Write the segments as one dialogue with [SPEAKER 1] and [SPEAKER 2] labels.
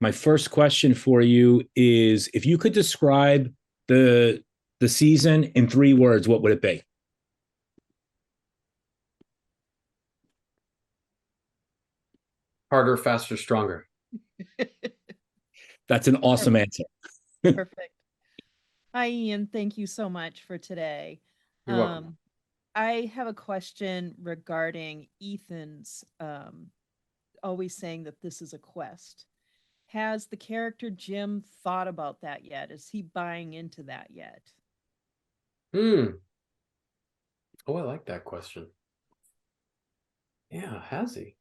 [SPEAKER 1] My first question for you is, if you could describe the season in 3 words, what would it be?
[SPEAKER 2] Harder, faster, stronger.
[SPEAKER 1] That's an awesome answer.
[SPEAKER 3] Perfect. Hi, Ian. Thank you so much for today.
[SPEAKER 2] You're welcome.
[SPEAKER 3] I have a question regarding Ethan's always saying that this is a quest. Has the character Jim thought about that yet? Is he buying into that yet?
[SPEAKER 2] Oh, I like that question. Yeah, has he?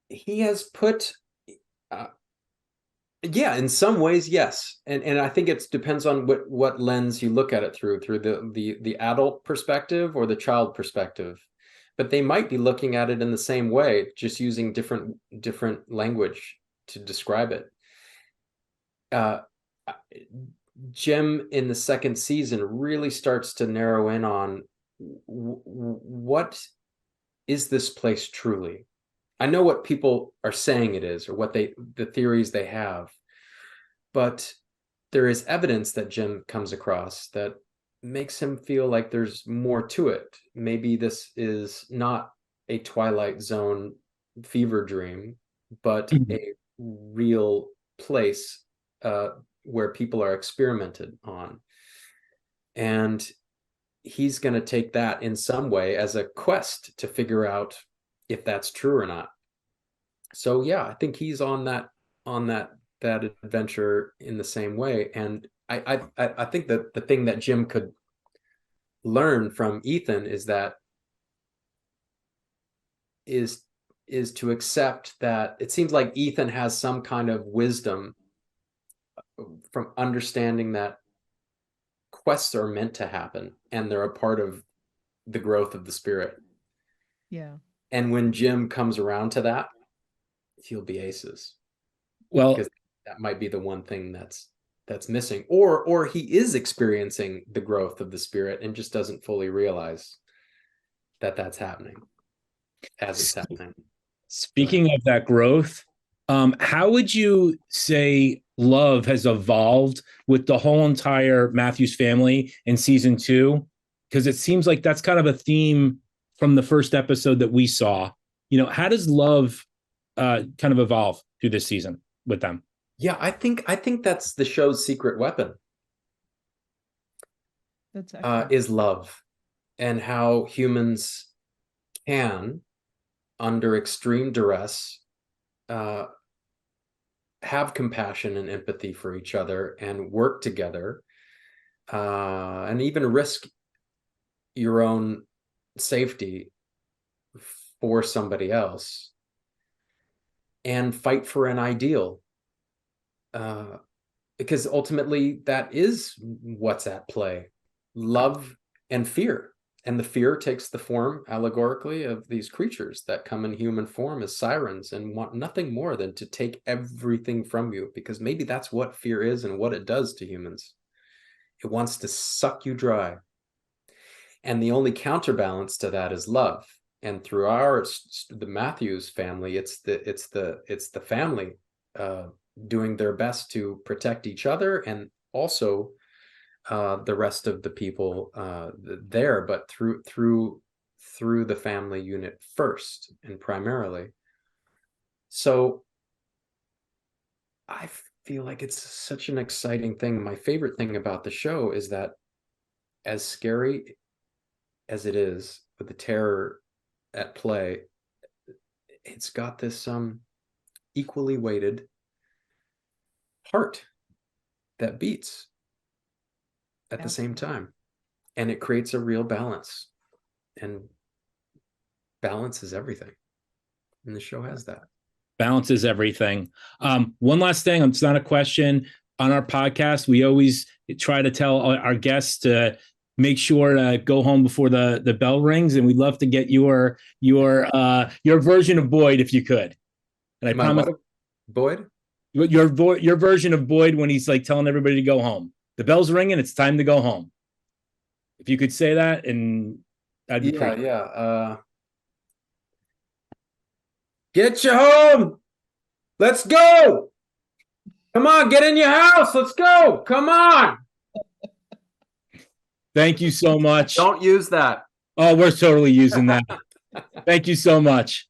[SPEAKER 2] He has put, yeah, in some ways, yes, and I think it depends on what lens you look at it through the adult perspective or the child perspective, but they might be looking at it in the same way, just using different language to describe it. Jim in the second season really starts to narrow in on what is this place truly. I know what people are saying it is, or what the theories they have, but there is evidence that Jim comes across that makes him feel like there's more to it. Maybe this is not a Twilight Zone fever dream, but a real place where people are experimented on. And he's going to take that in some way as a quest to figure out if that's true or not. So yeah, I think he's on that adventure in the same way. And I think that the thing that Jim could learn from Ethan is to accept that it seems like Ethan has some kind of wisdom from understanding that quests are meant to happen and they're a part of the growth of the spirit.
[SPEAKER 3] Yeah.
[SPEAKER 2] And when Jim comes around to that, he'll be aces.
[SPEAKER 1] Well,
[SPEAKER 2] because that might be the one thing that's missing, or he is experiencing the growth of the spirit and just doesn't fully realize that that's happening as it's happening.
[SPEAKER 1] Speaking of that growth, how would you say love has evolved with the whole entire Mathews family in season 2? Because it seems like that's kind of a theme from the first episode that we saw. How does love kind of evolve through this season with them?
[SPEAKER 2] Yeah, I think that's the show's secret weapon.
[SPEAKER 3] That's
[SPEAKER 2] is love, and how humans can, under extreme duress, have compassion and empathy for each other and work together, and even risk your own safety for somebody else and fight for an ideal, because ultimately that is what's at play: love and fear. And the fear takes the form, allegorically, of these creatures that come in human form as sirens and want nothing more than to take everything from you, because maybe that's what fear is and what it does to humans. It wants to suck you dry. And the only counterbalance to that is love. And through the Mathews family, it's the family doing their best to protect each other and also the rest of the people there, but through the family unit first and primarily. So I feel like it's such an exciting thing. My favorite thing about the show is that, as scary as it is with the terror at play, it's got this equally weighted heart that beats at the same time, and it creates a real balance, and balance is everything, and the show has that.
[SPEAKER 1] Balance is everything. One last thing, it's not a question. On our podcast, we always try to tell our guests to make sure to go home before the bell rings, and we'd love to get your version of Boyd, if you could. And I promise,
[SPEAKER 2] Boyd,
[SPEAKER 1] your version of Boyd when he's like telling everybody to go home. The bell's ringing, it's time to go home. If you could say that, and I'd be pretty.
[SPEAKER 2] Get you home, Let's go. Come on, get in your house. Let's go. Come on.
[SPEAKER 1] Thank you so much.
[SPEAKER 2] Don't use that.
[SPEAKER 1] Oh, we're totally using that. Thank you so much.